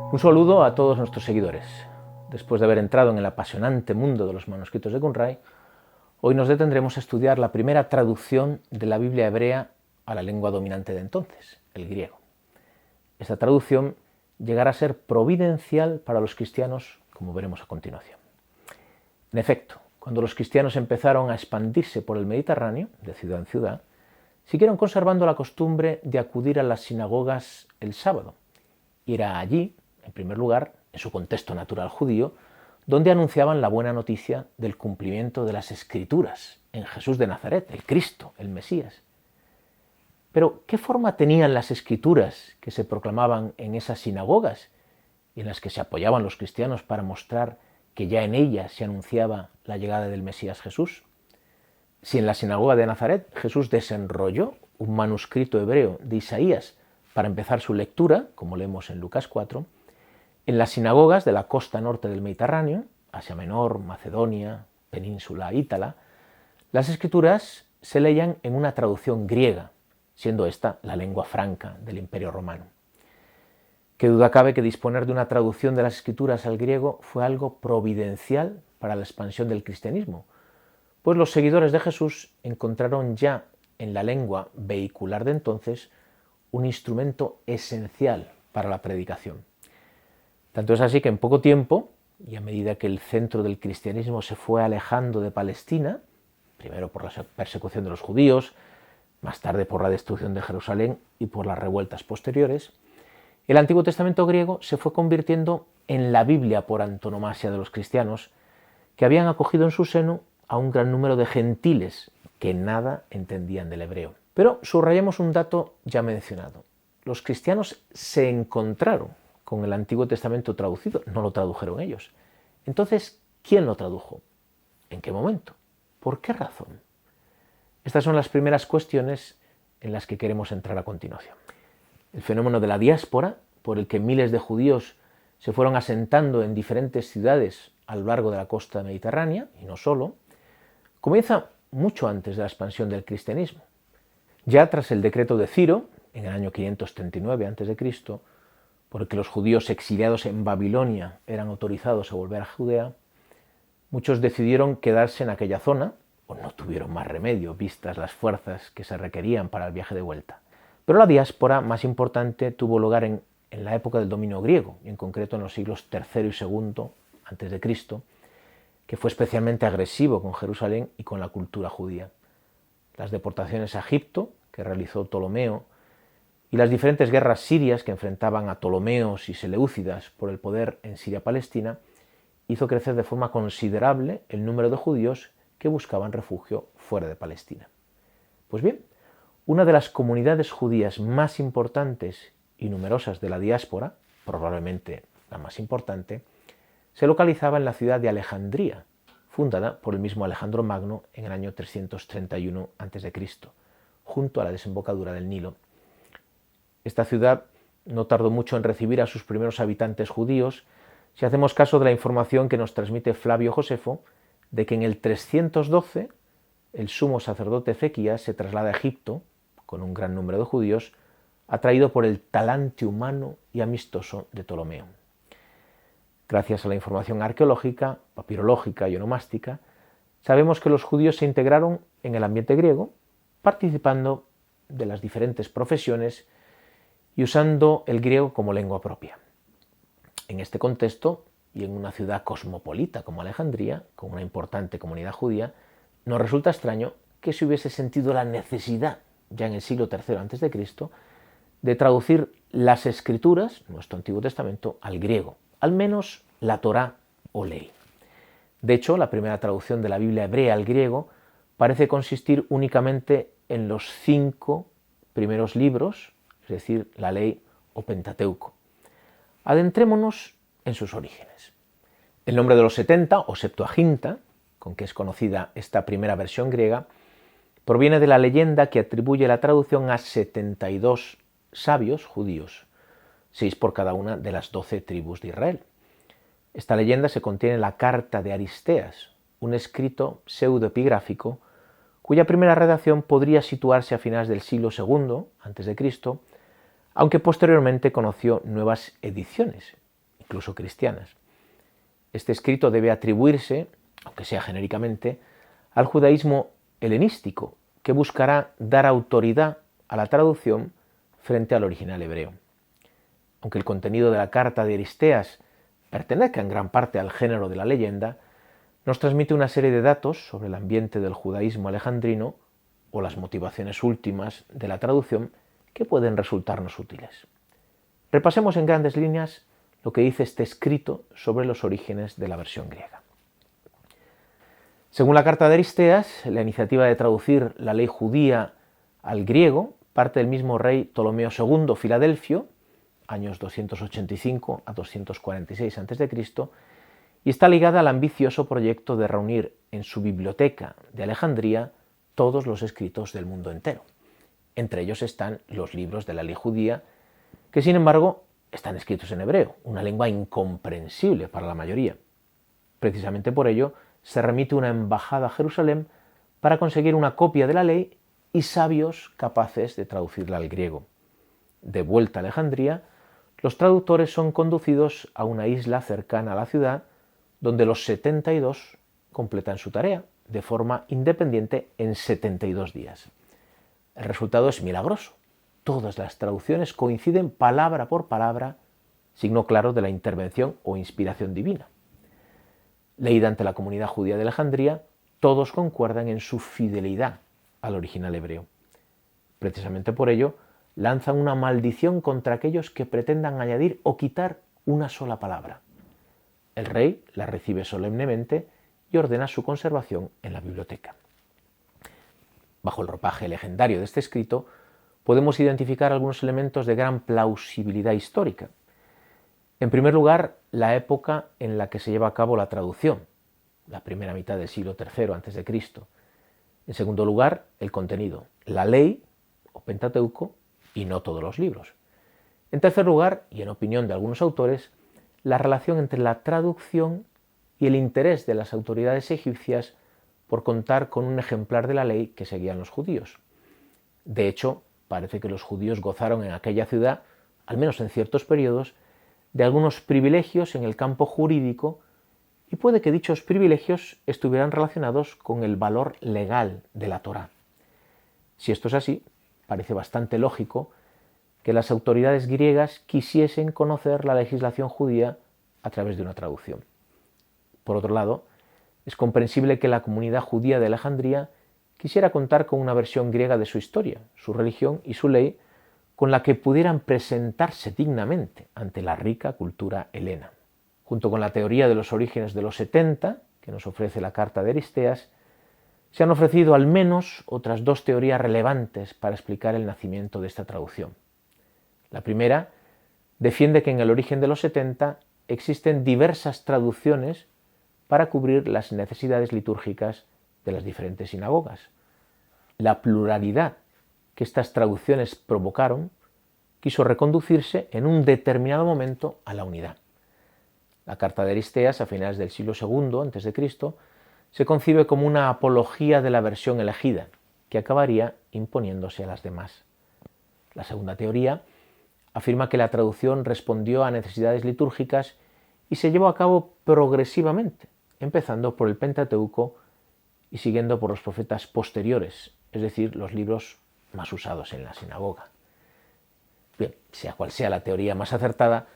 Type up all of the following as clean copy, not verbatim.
Un saludo a todos nuestros seguidores. Después de haber entrado en el apasionante mundo de los manuscritos de Qumran, hoy nos detendremos a estudiar la primera traducción de la Biblia hebrea a la lengua dominante de entonces, el griego. Esta traducción llegará a ser providencial para los cristianos, como veremos a continuación. En efecto, cuando los cristianos empezaron a expandirse por el Mediterráneo, de ciudad en ciudad, siguieron conservando la costumbre de acudir a las sinagogas el sábado. Y era allí, en primer lugar, en su contexto natural judío, donde anunciaban la buena noticia del cumplimiento de las Escrituras en Jesús de Nazaret, el Cristo, el Mesías. Pero, ¿qué forma tenían las Escrituras que se proclamaban en esas sinagogas y en las que se apoyaban los cristianos para mostrar que ya en ellas se anunciaba la llegada del Mesías Jesús? Si en la sinagoga de Nazaret Jesús desenrolló un manuscrito hebreo de Isaías para empezar su lectura, como leemos en Lucas 4, en las sinagogas de la costa norte del Mediterráneo, Asia Menor, Macedonia, Península Ítala, las escrituras se leían en una traducción griega, siendo esta la lengua franca del Imperio Romano. Qué duda cabe que disponer de una traducción de las escrituras al griego fue algo providencial para la expansión del cristianismo, pues los seguidores de Jesús encontraron ya en la lengua vehicular de entonces un instrumento esencial para la predicación. Tanto es así que en poco tiempo, y a medida que el centro del cristianismo se fue alejando de Palestina, primero por la persecución de los judíos, más tarde por la destrucción de Jerusalén y por las revueltas posteriores, el Antiguo Testamento griego se fue convirtiendo en la Biblia por antonomasia de los cristianos, que habían acogido en su seno a un gran número de gentiles que nada entendían del hebreo. Pero subrayemos un dato ya mencionado. Los cristianos se encontraron con el Antiguo Testamento traducido, no lo tradujeron ellos. Entonces, ¿quién lo tradujo? ¿En qué momento? ¿Por qué razón? Estas son las primeras cuestiones en las que queremos entrar a continuación. El fenómeno de la diáspora, por el que miles de judíos se fueron asentando en diferentes ciudades a lo largo de la costa mediterránea, y no solo, comienza mucho antes de la expansión del cristianismo. Ya tras el decreto de Ciro, en el año 539 a.C., por el que los judíos exiliados en Babilonia eran autorizados a volver a Judea, muchos decidieron quedarse en aquella zona, o no tuvieron más remedio, vistas las fuerzas que se requerían para el viaje de vuelta. Pero la diáspora más importante tuvo lugar en la época del dominio griego, y en concreto en los siglos III y II a.C., que fue especialmente agresivo con Jerusalén y con la cultura judía. Las deportaciones a Egipto, que realizó Ptolomeo, y las diferentes guerras sirias que enfrentaban a ptolomeos y seleucidas por el poder en Siria-Palestina, hizo crecer de forma considerable el número de judíos que buscaban refugio fuera de Palestina. Pues bien, una de las comunidades judías más importantes y numerosas de la diáspora, probablemente la más importante, se localizaba en la ciudad de Alejandría, fundada por el mismo Alejandro Magno en el año 331 a.C., junto a la desembocadura del Nilo. Esta ciudad no tardó mucho en recibir a sus primeros habitantes judíos, si hacemos caso de la información que nos transmite Flavio Josefo, de que en el 312 el sumo sacerdote Ezequías se traslada a Egipto, con un gran número de judíos, atraído por el talante humano y amistoso de Ptolomeo. Gracias a la información arqueológica, papirológica y onomástica, sabemos que los judíos se integraron en el ambiente griego, participando de las diferentes profesiones y usando el griego como lengua propia. En este contexto, y en una ciudad cosmopolita como Alejandría, con una importante comunidad judía, nos resulta extraño que se hubiese sentido la necesidad, ya en el siglo III a.C., de traducir las Escrituras, nuestro Antiguo Testamento, al griego, al menos la Torá o ley. De hecho, la primera traducción de la Biblia hebrea al griego parece consistir únicamente en los 5 primeros libros, es decir, la ley o Pentateuco. Adentrémonos en sus orígenes. El nombre de los 70 o Septuaginta, con que es conocida esta primera versión griega, proviene de la leyenda que atribuye la traducción a 72 sabios judíos, 6 por cada una de las 12 tribus de Israel. Esta leyenda se contiene en la Carta de Aristeas, un escrito pseudoepigráfico cuya primera redacción podría situarse a finales del siglo II a.C., aunque posteriormente conoció nuevas ediciones incluso cristianas. Este escrito debe atribuirse, aunque sea genéricamente, al judaísmo helenístico, que buscará dar autoridad a la traducción frente al original hebreo. Aunque el contenido de la carta de Aristeas pertenezca en gran parte al género de la leyenda, nos transmite una serie de datos sobre el ambiente del judaísmo alejandrino o las motivaciones últimas de la traducción que pueden resultarnos útiles. Repasemos en grandes líneas lo que dice este escrito sobre los orígenes de la versión griega. Según la carta de Aristeas, la iniciativa de traducir la ley judía al griego parte del mismo rey Ptolomeo II Filadelfio, años 285 a 246 a.C., y está ligada al ambicioso proyecto de reunir en su biblioteca de Alejandría todos los escritos del mundo entero. Entre ellos están los libros de la ley judía, que sin embargo están escritos en hebreo, una lengua incomprensible para la mayoría. Precisamente por ello se remite una embajada a Jerusalén para conseguir una copia de la ley y sabios capaces de traducirla al griego. De vuelta a Alejandría, los traductores son conducidos a una isla cercana a la ciudad, donde los 72 completan su tarea de forma independiente en 72 días. El resultado es milagroso. Todas las traducciones coinciden palabra por palabra, signo claro de la intervención o inspiración divina. Leída ante la comunidad judía de Alejandría, todos concuerdan en su fidelidad al original hebreo. Precisamente por ello, lanzan una maldición contra aquellos que pretendan añadir o quitar una sola palabra. El rey la recibe solemnemente y ordena su conservación en la biblioteca. Bajo el ropaje legendario de este escrito, podemos identificar algunos elementos de gran plausibilidad histórica. En primer lugar, la época en la que se lleva a cabo la traducción, la primera mitad del siglo III a.C. En segundo lugar, el contenido, la ley o Pentateuco y no todos los libros. En tercer lugar, y en opinión de algunos autores, la relación entre la traducción y el interés de las autoridades egipcias por contar con un ejemplar de la ley que seguían los judíos. De hecho, parece que los judíos gozaron en aquella ciudad, al menos en ciertos periodos, de algunos privilegios en el campo jurídico y puede que dichos privilegios estuvieran relacionados con el valor legal de la Torá. Si esto es así, parece bastante lógico que las autoridades griegas quisiesen conocer la legislación judía a través de una traducción. Por otro lado, es comprensible que la comunidad judía de Alejandría quisiera contar con una versión griega de su historia, su religión y su ley, con la que pudieran presentarse dignamente ante la rica cultura helena. Junto con la teoría de los orígenes de los 70, que nos ofrece la carta de Aristeas, se han ofrecido al menos otras dos teorías relevantes para explicar el nacimiento de esta traducción. La primera defiende que en el origen de los 70 existen diversas traducciones para cubrir las necesidades litúrgicas de las diferentes sinagogas. La pluralidad que estas traducciones provocaron quiso reconducirse en un determinado momento a la unidad. La carta de Aristeas, a finales del siglo II a.C., se concibe como una apología de la versión elegida, que acabaría imponiéndose a las demás. La segunda teoría afirma que la traducción respondió a necesidades litúrgicas y se llevó a cabo progresivamente, empezando por el Pentateuco y siguiendo por los profetas posteriores, es decir, los libros más usados en la sinagoga. Bien, sea cual sea la teoría más acertada,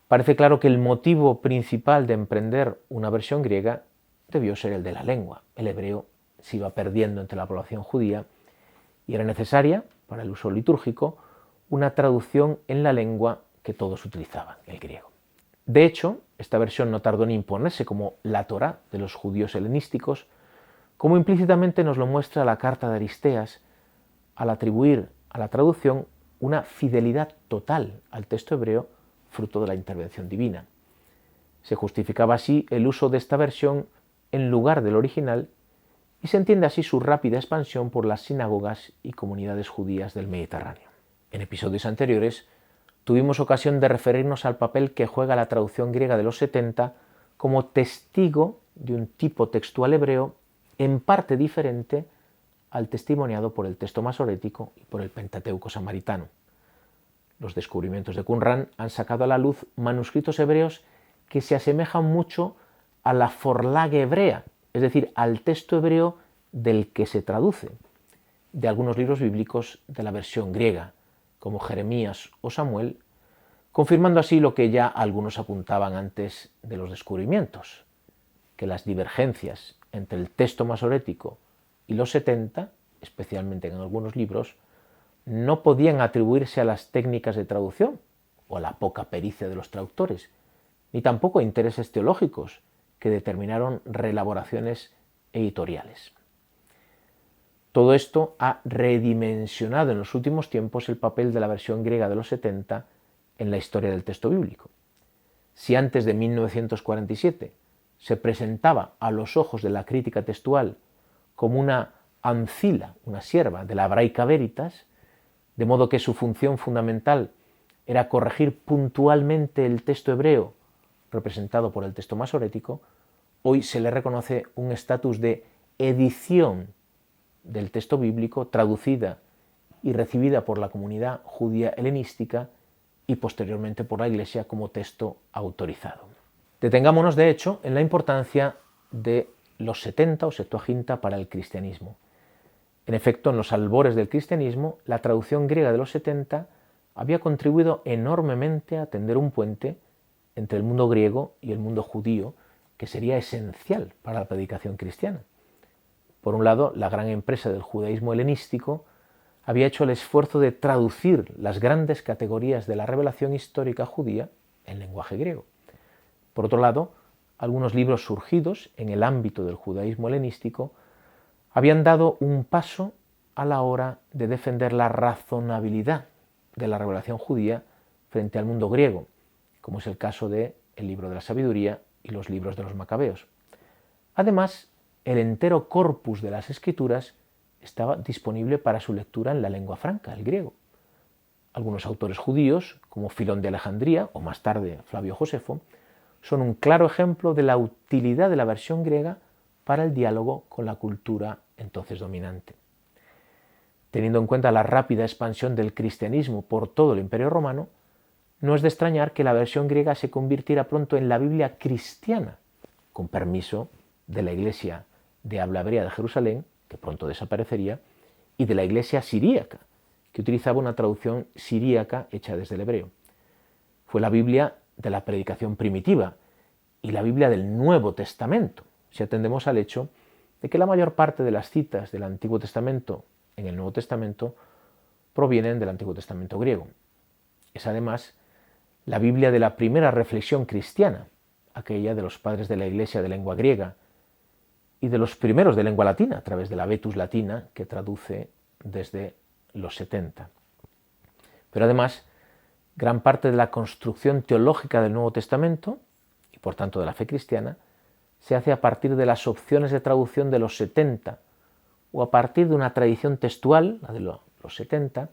parece claro que el motivo principal de emprender una versión griega debió ser el de la lengua. El hebreo se iba perdiendo entre la población judía y era necesaria, para el uso litúrgico, una traducción en la lengua que todos utilizaban, el griego. De hecho, esta versión no tardó en imponerse como la Torá de los judíos helenísticos, como implícitamente nos lo muestra la carta de Aristeas, al atribuir a la traducción una fidelidad total al texto hebreo, fruto de la intervención divina. Se justificaba así el uso de esta versión en lugar del original y se entiende así su rápida expansión por las sinagogas y comunidades judías del Mediterráneo. En episodios anteriores tuvimos ocasión de referirnos al papel que juega la traducción griega de los 70 como testigo de un tipo textual hebreo en parte diferente al testimoniado por el texto masorético y por el Pentateuco samaritano. Los descubrimientos de Qumran han sacado a la luz manuscritos hebreos que se asemejan mucho a la Vorlage hebrea, es decir, al texto hebreo del que se traduce, de algunos libros bíblicos de la versión griega, como Jeremías o Samuel, confirmando así lo que ya algunos apuntaban antes de los descubrimientos, que las divergencias entre el texto masorético y los 70, especialmente en algunos libros, no podían atribuirse a las técnicas de traducción o a la poca pericia de los traductores, ni tampoco a intereses teológicos que determinaron reelaboraciones editoriales. Todo esto ha redimensionado en los últimos tiempos el papel de la versión griega de los 70 en la historia del texto bíblico. Si antes de 1947 se presentaba a los ojos de la crítica textual como una ancila, una sierva de la Hebraica Veritas, de modo que su función fundamental era corregir puntualmente el texto hebreo representado por el texto masorético, hoy se le reconoce un estatus de edición del texto bíblico traducida y recibida por la comunidad judía helenística y posteriormente por la Iglesia como texto autorizado. Detengámonos, de hecho, en la importancia de los 70 o Septuaginta para el cristianismo. En efecto, en los albores del cristianismo, la traducción griega de los 70 había contribuido enormemente a tender un puente entre el mundo griego y el mundo judío, que sería esencial para la predicación cristiana. Por un lado, la gran empresa del judaísmo helenístico había hecho el esfuerzo de traducir las grandes categorías de la revelación histórica judía en lenguaje griego. Por otro lado, algunos libros surgidos en el ámbito del judaísmo helenístico habían dado un paso a la hora de defender la razonabilidad de la revelación judía frente al mundo griego, como es el caso del libro de la sabiduría y los libros de los macabeos. Además, el entero corpus de las escrituras estaba disponible para su lectura en la lengua franca, el griego. Algunos autores judíos, como Filón de Alejandría o más tarde Flavio Josefo, son un claro ejemplo de la utilidad de la versión griega para el diálogo con la cultura entonces dominante. Teniendo en cuenta la rápida expansión del cristianismo por todo el Imperio Romano, no es de extrañar que la versión griega se convirtiera pronto en la Biblia cristiana, con permiso de la Iglesia de habla hebrea de Jerusalén, que pronto desaparecería, y de la Iglesia siríaca, que utilizaba una traducción siríaca hecha desde el hebreo. Fue la Biblia de la predicación primitiva y la Biblia del Nuevo Testamento, si atendemos al hecho de que la mayor parte de las citas del Antiguo Testamento en el Nuevo Testamento provienen del Antiguo Testamento griego. Es además la Biblia de la primera reflexión cristiana, aquella de los padres de la Iglesia de lengua griega, y de los primeros de lengua latina, a través de la Vetus Latina, que traduce desde los 70. Pero además, gran parte de la construcción teológica del Nuevo Testamento, y por tanto de la fe cristiana, se hace a partir de las opciones de traducción de los 70, o a partir de una tradición textual, la de los 70,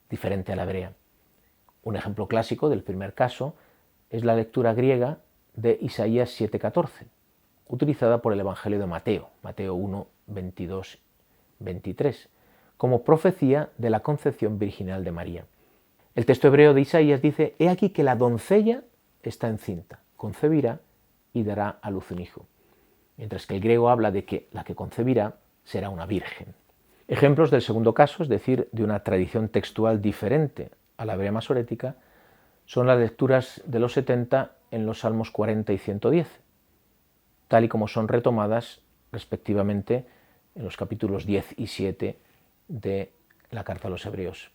diferente a la hebrea. Un ejemplo clásico del primer caso es la lectura griega de Isaías 7:14, utilizada por el Evangelio de Mateo, Mateo 1, 22, 23, como profecía de la concepción virginal de María. El texto hebreo de Isaías dice: «He aquí que la doncella está encinta, concebirá y dará a luz un hijo», mientras que el griego habla de que la que concebirá será una virgen. Ejemplos del segundo caso, es decir, de una tradición textual diferente a la hebrea masorética, son las lecturas de los 70 en los Salmos 40 y 110, tal y como son retomadas respectivamente en los capítulos 10 y 7 de la Carta a los Hebreos.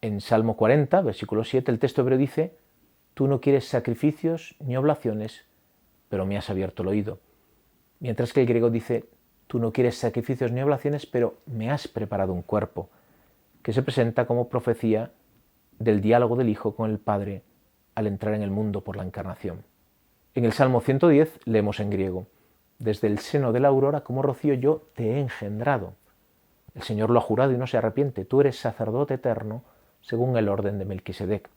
En Salmo 40, versículo 7, el texto hebreo dice: «Tú no quieres sacrificios ni oblaciones, pero me has abierto el oído», mientras que el griego dice: «Tú no quieres sacrificios ni oblaciones, pero me has preparado un cuerpo», que se presenta como profecía del diálogo del Hijo con el Padre al entrar en el mundo por la encarnación. En el Salmo 110 leemos en griego: «Desde el seno de la aurora como rocío yo te he engendrado». El Señor lo ha jurado y no se arrepiente: «Tú eres sacerdote eterno según el orden de Melquisedec»,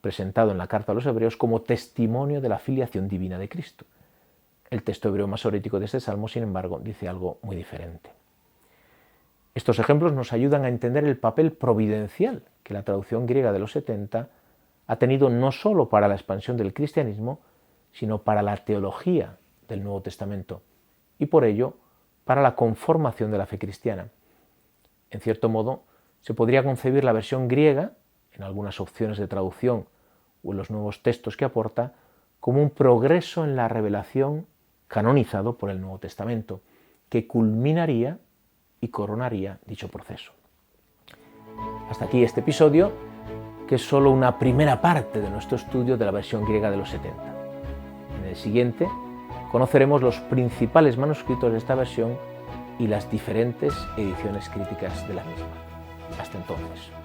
presentado en la Carta a los Hebreos como testimonio de la filiación divina de Cristo. El texto hebreo masorético de este salmo, sin embargo, dice algo muy diferente. Estos ejemplos nos ayudan a entender el papel providencial que la traducción griega de los 70 ha tenido no solo para la expansión del cristianismo, sino para la teología del Nuevo Testamento y por ello para la conformación de la fe cristiana. En cierto modo, se podría concebir la versión griega, en algunas opciones de traducción o en los nuevos textos que aporta, como un progreso en la revelación canonizado por el Nuevo Testamento, que culminaría y coronaría dicho proceso. Hasta aquí este episodio, que es solo una primera parte de nuestro estudio de la versión griega de los 70. En el siguiente conoceremos los principales manuscritos de esta versión y las diferentes ediciones críticas de la misma. Hasta entonces.